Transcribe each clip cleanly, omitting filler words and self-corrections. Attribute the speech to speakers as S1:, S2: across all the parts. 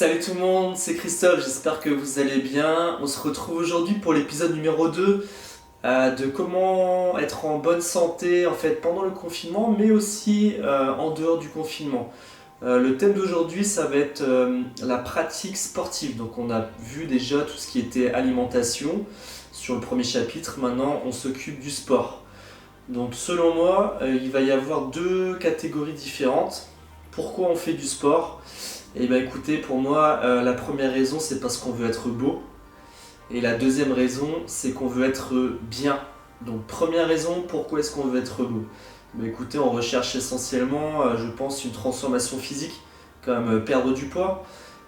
S1: Salut tout le monde, c'est Christophe, j'espère que vous allez bien. On se retrouve aujourd'hui pour l'épisode numéro 2 de comment être en bonne santé en fait pendant le confinement mais aussi en dehors du confinement. Le thème d'aujourd'hui ça va être la pratique sportive. Donc on a vu déjà tout ce qui était alimentation sur le premier chapitre, maintenant on s'occupe du sport. Donc selon moi, il va y avoir deux catégories différentes. Pourquoi on fait du sport? Et bien écoutez, pour moi, la première raison c'est parce qu'on veut être beau. Et la deuxième raison c'est qu'on veut être bien. Donc première raison, pourquoi est-ce qu'on veut être beau? Ben, écoutez, on recherche essentiellement, je pense, une transformation physique, comme perdre du poids,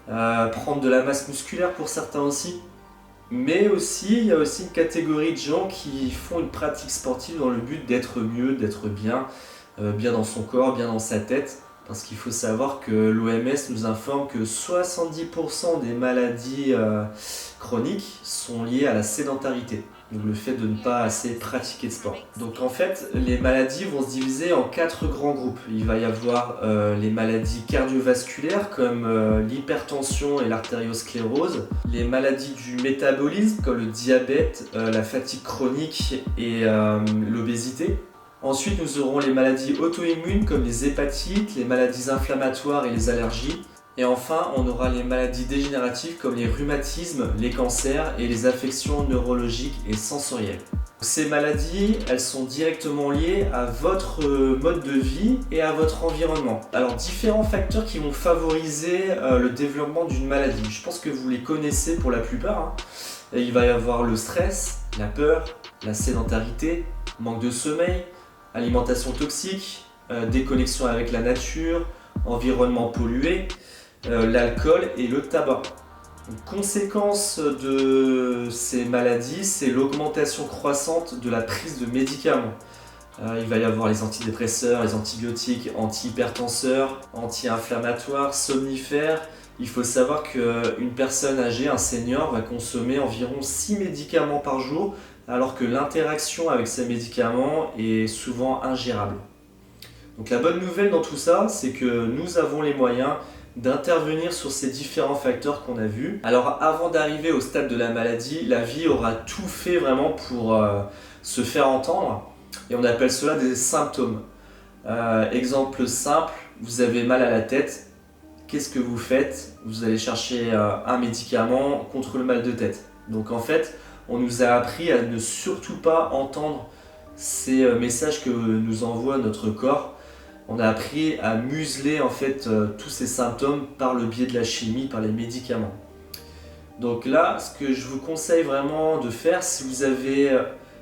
S1: prendre de la masse musculaire pour certains aussi. Mais aussi, il y a aussi une catégorie de gens qui font une pratique sportive dans le but d'être mieux, d'être bien, bien dans son corps, bien dans sa tête. Parce qu'il faut savoir que l'OMS nous informe que 70% des maladies chroniques sont liées à la sédentarité. Donc le fait de ne pas assez pratiquer de sport. Donc en fait, les maladies vont se diviser en 4 grands groupes. Il va y avoir les maladies cardiovasculaires comme l'hypertension et l'artériosclérose, les maladies du métabolisme comme le diabète, la fatigue chronique et l'obésité. Ensuite, nous aurons les maladies auto-immunes comme les hépatites, les maladies inflammatoires et les allergies. Et enfin, on aura les maladies dégénératives comme les rhumatismes, les cancers et les affections neurologiques et sensorielles. Ces maladies, elles sont directement liées à votre mode de vie et à votre environnement. Alors, différents facteurs qui vont favoriser le développement d'une maladie. Je pense que vous les connaissez pour la plupart. Il va y avoir le stress, la peur, la sédentarité, manque de sommeil, alimentation toxique, déconnexion avec la nature, environnement pollué, l'alcool et le tabac. Une conséquence de ces maladies, c'est l'augmentation croissante de la prise de médicaments. Il va y avoir les antidépresseurs, les antibiotiques, antihypertenseurs, anti-inflammatoires, somnifères. Il faut savoir qu'une personne âgée, un senior, va consommer environ 6 médicaments par jour, alors que l'interaction avec ces médicaments est souvent ingérable. Donc la bonne nouvelle dans tout ça, c'est que nous avons les moyens d'intervenir sur ces différents facteurs qu'on a vus. Alors avant d'arriver au stade de la maladie, la vie aura tout fait vraiment pour se faire entendre, et on appelle cela des symptômes. Exemple simple, vous avez mal à la tête, qu'est-ce que vous faites? Vous allez chercher un médicament contre le mal de tête. Donc en fait, on nous a appris à ne surtout pas entendre ces messages que nous envoie notre corps. On a appris à museler en fait tous ces symptômes par le biais de la chimie, par les médicaments. Donc là, ce que je vous conseille vraiment de faire, si vous avez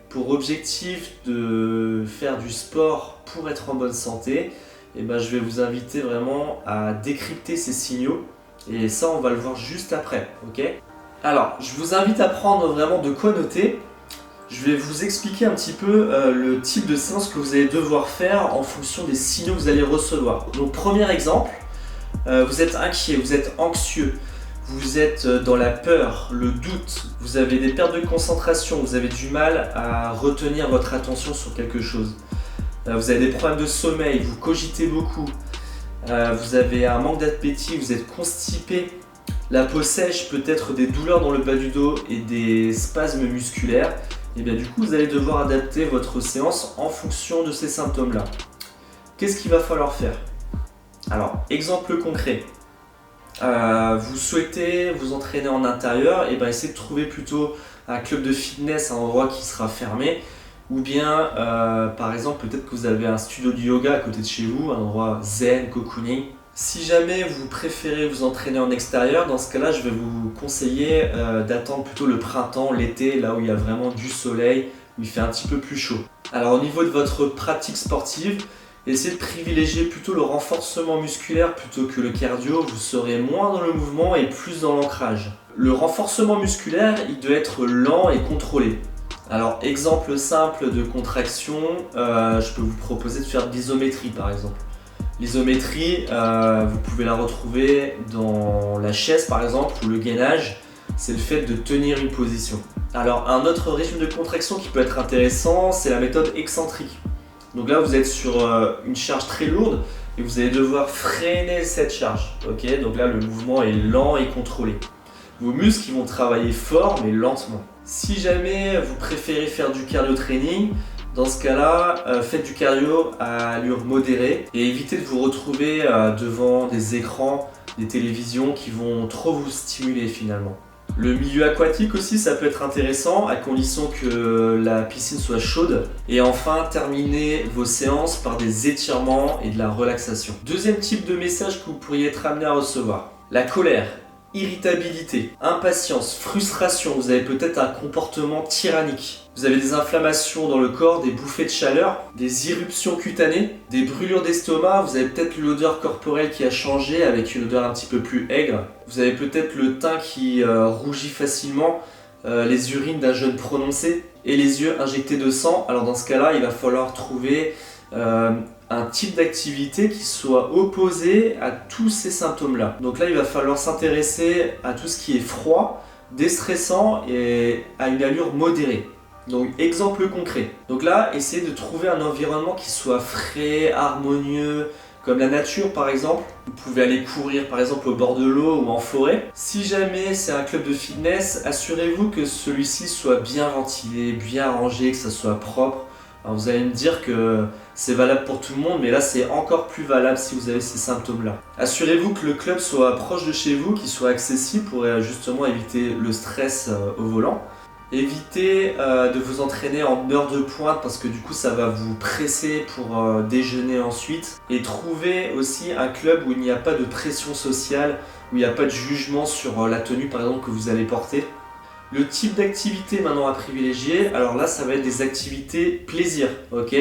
S1: pour objectif de faire du sport pour être en bonne santé, eh ben, je vais vous inviter vraiment à décrypter ces signaux. Et ça, on va le voir juste après, ok ? Alors, je vous invite à prendre vraiment de quoi noter. Je vais vous expliquer un petit peu le type de séance que vous allez devoir faire en fonction des signaux que vous allez recevoir. Donc, premier exemple, vous êtes inquiet, vous êtes anxieux, vous êtes dans la peur, le doute, vous avez des pertes de concentration, vous avez du mal à retenir votre attention sur quelque chose. Vous avez des problèmes de sommeil, vous cogitez beaucoup, vous avez un manque d'appétit, vous êtes constipé. La peau sèche, peut-être des douleurs dans le bas du dos et des spasmes musculaires. Et bien du coup, vous allez devoir adapter votre séance en fonction de ces symptômes-là. Qu'est-ce qu'il va falloir faire? Alors, exemple concret. Vous souhaitez vous entraîner en intérieur, et bien essayez de trouver plutôt un club de fitness, un endroit qui sera fermé. Ou bien, par exemple, peut-être que vous avez un studio de yoga à côté de chez vous, un endroit zen, cocooning. Si jamais vous préférez vous entraîner en extérieur, dans ce cas-là, je vais vous conseiller d'attendre plutôt le printemps, l'été, là où il y a vraiment du soleil, où il fait un petit peu plus chaud. Alors au niveau de votre pratique sportive, essayez de privilégier plutôt le renforcement musculaire plutôt que le cardio. Vous serez moins dans le mouvement et plus dans l'ancrage. Le renforcement musculaire, il doit être lent et contrôlé. Alors exemple simple de contraction, je peux vous proposer de faire de l'isométrie par exemple. L'isométrie, vous pouvez la retrouver dans la chaise par exemple, ou le gainage, c'est le fait de tenir une position. Alors un autre régime de contraction qui peut être intéressant, c'est la méthode excentrique. Donc là vous êtes sur une charge très lourde, et vous allez devoir freiner cette charge. Ok, donc là le mouvement est lent et contrôlé. Vos muscles ils vont travailler fort mais lentement. Si jamais vous préférez faire du cardio training, dans ce cas-là, faites du cardio à allure modérée et évitez de vous retrouver devant des écrans, des télévisions qui vont trop vous stimuler finalement. Le milieu aquatique aussi, ça peut être intéressant à condition que la piscine soit chaude. Et enfin, terminez vos séances par des étirements et de la relaxation. Deuxième type de message que vous pourriez être amené à recevoir. La colère, irritabilité, impatience, frustration. Vous avez peut-être un comportement tyrannique. Vous avez des inflammations dans le corps, des bouffées de chaleur, des irruptions cutanées, des brûlures d'estomac. Vous avez peut-être l'odeur corporelle qui a changé avec une odeur un petit peu plus aigre. Vous avez peut-être le teint qui rougit facilement, les urines d'un jeûne prononcé et les yeux injectés de sang. Alors dans ce cas-là, il va falloir trouver un type d'activité qui soit opposé à tous ces symptômes-là. Donc là, il va falloir s'intéresser à tout ce qui est froid, déstressant et à une allure modérée. Donc exemple concret. Donc là, essayez de trouver un environnement qui soit frais, harmonieux, comme la nature par exemple. Vous pouvez aller courir par exemple au bord de l'eau ou en forêt. Si jamais c'est un club de fitness, assurez-vous que celui-ci soit bien ventilé, bien rangé, que ça soit propre. Alors vous allez me dire que c'est valable pour tout le monde, mais là c'est encore plus valable si vous avez ces symptômes-là. Assurez-vous que le club soit proche de chez vous, qu'il soit accessible pour justement éviter le stress au volant. Évitez de vous entraîner en heure de pointe parce que du coup ça va vous presser pour déjeuner ensuite. Et trouvez aussi un club où il n'y a pas de pression sociale, où il n'y a pas de jugement sur la tenue par exemple que vous allez porter. Le type d'activité maintenant à privilégier, alors là ça va être des activités plaisir, ok ?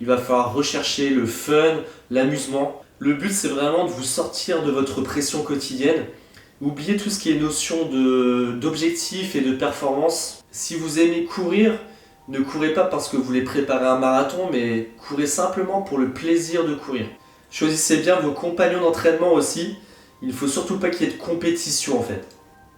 S1: Il va falloir rechercher le fun, l'amusement. Le but c'est vraiment de vous sortir de votre pression quotidienne. Oubliez tout ce qui est notion d'objectif et de performance. Si vous aimez courir, ne courez pas parce que vous voulez préparer un marathon, mais courez simplement pour le plaisir de courir. Choisissez bien vos compagnons d'entraînement aussi. Il ne faut surtout pas qu'il y ait de compétition en fait.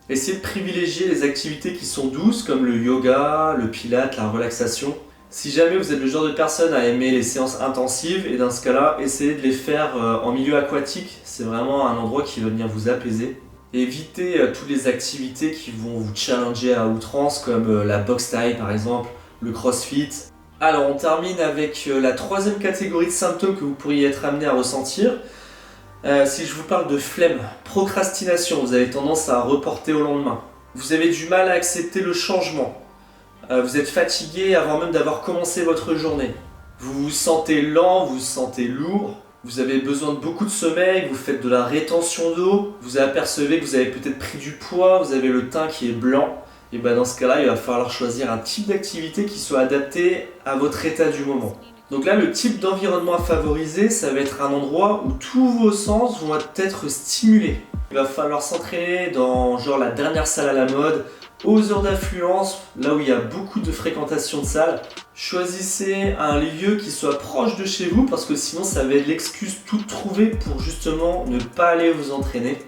S1: Essayez de privilégier les activités qui sont douces comme le yoga, le pilate, la relaxation. Si jamais vous êtes le genre de personne à aimer les séances intensives, et dans ce cas-là, essayez de les faire en milieu aquatique. C'est vraiment un endroit qui va venir vous apaiser. Évitez toutes les activités qui vont vous challenger à outrance comme la boxe thaï par exemple, le crossfit. Alors on termine avec la troisième catégorie de symptômes que vous pourriez être amené à ressentir. Si je vous parle de flemme, procrastination, vous avez tendance à reporter au lendemain. Vous avez du mal à accepter le changement. Vous êtes fatigué avant même d'avoir commencé votre journée. Vous vous sentez lent, vous vous sentez lourd. Vous avez besoin de beaucoup de sommeil, vous faites de la rétention d'eau, vous apercevez que vous avez peut-être pris du poids, vous avez le teint qui est blanc. Et bien dans ce cas-là, il va falloir choisir un type d'activité qui soit adapté à votre état du moment. Donc là, le type d'environnement à favoriser, ça va être un endroit où tous vos sens vont être stimulés. Il va falloir s'entraîner dans genre la dernière salle à la mode, aux heures d'affluence, là où il y a beaucoup de fréquentation de salles. Choisissez un lieu qui soit proche de chez vous parce que sinon ça va être l'excuse toute trouvée pour justement ne pas aller vous entraîner.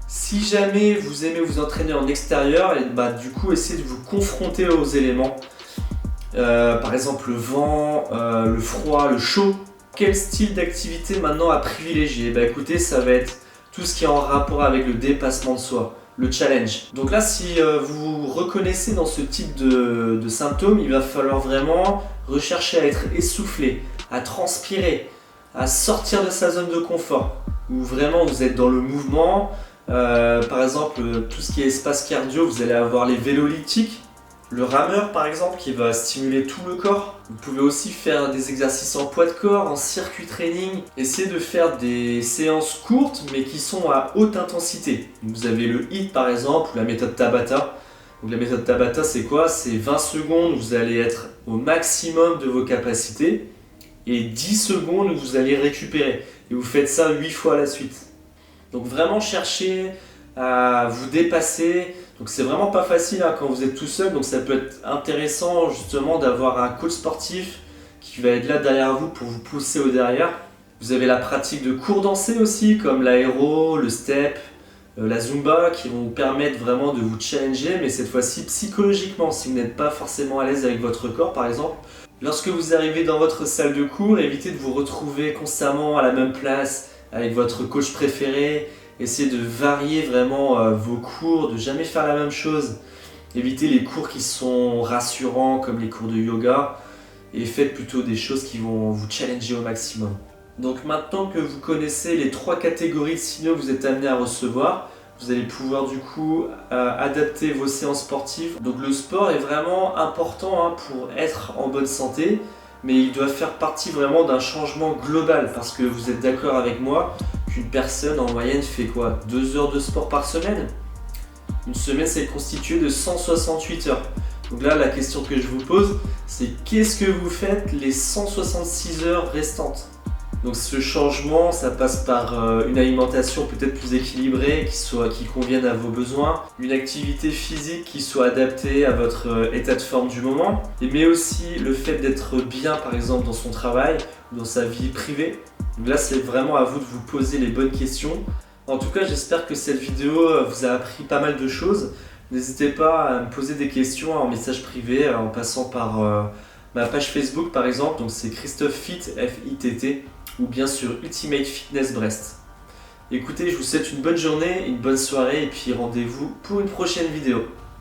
S1: Si jamais vous aimez vous entraîner en extérieur, et du coup essayez de vous confronter aux éléments. Par exemple le vent, le froid, le chaud. Quel style d'activité maintenant à privilégier ? Écoutez, ça va être tout ce qui est en rapport avec le dépassement de soi, le challenge. Donc là, si vous vous reconnaissez dans ce type de symptômes, il va falloir vraiment rechercher à être essoufflé, à transpirer, à sortir de sa zone de confort, où vraiment vous êtes dans le mouvement. Par exemple, tout ce qui est espace cardio, vous allez avoir les vélos elliptiques, le rameur par exemple qui va stimuler tout le corps. Vous pouvez aussi faire des exercices en poids de corps, en circuit training. Essayez de faire des séances courtes mais qui sont à haute intensité. Vous avez le HIIT par exemple ou la méthode Tabata. Donc la méthode Tabata c'est quoi ? C'est 20 secondes, vous allez être au maximum de vos capacités et 10 secondes vous allez récupérer. Et vous faites ça 8 fois à la suite. Donc vraiment cherchez à vous dépasser. Donc c'est vraiment pas facile quand vous êtes tout seul, donc ça peut être intéressant justement d'avoir un coach sportif qui va être là derrière vous pour vous pousser au derrière. Vous avez la pratique de cours dansés aussi comme l'aéro, le step, la Zumba qui vont vous permettre vraiment de vous challenger, mais cette fois-ci psychologiquement, si vous n'êtes pas forcément à l'aise avec votre corps par exemple. Lorsque vous arrivez dans votre salle de cours, évitez de vous retrouver constamment à la même place avec votre coach préféré. Essayez de varier vraiment vos cours, de jamais faire la même chose. Évitez les cours qui sont rassurants comme les cours de yoga et faites plutôt des choses qui vont vous challenger au maximum. Donc maintenant que vous connaissez les 3 catégories de signaux que vous êtes amené à recevoir, vous allez pouvoir du coup adapter vos séances sportives. Donc le sport est vraiment important pour être en bonne santé, mais il doit faire partie vraiment d'un changement global parce que vous êtes d'accord avec moi qu'une personne en moyenne fait quoi? 2 heures de sport par semaine? Une semaine c'est constitué de 168 heures. Donc là la question que je vous pose c'est qu'est-ce que vous faites les 166 heures restantes? Donc ce changement, ça passe par une alimentation peut-être plus équilibrée, qui convienne à vos besoins, une activité physique qui soit adaptée à votre état de forme du moment, mais aussi le fait d'être bien par exemple dans son travail, dans sa vie privée. Donc là c'est vraiment à vous de vous poser les bonnes questions. En tout cas j'espère que cette vidéo vous a appris pas mal de choses. N'hésitez pas à me poser des questions en message privé en passant par ma page Facebook par exemple, donc c'est Christophe Fit, F-I-T-T, ou bien sur Ultimate Fitness Brest. Écoutez, je vous souhaite une bonne journée, une bonne soirée et puis rendez-vous pour une prochaine vidéo.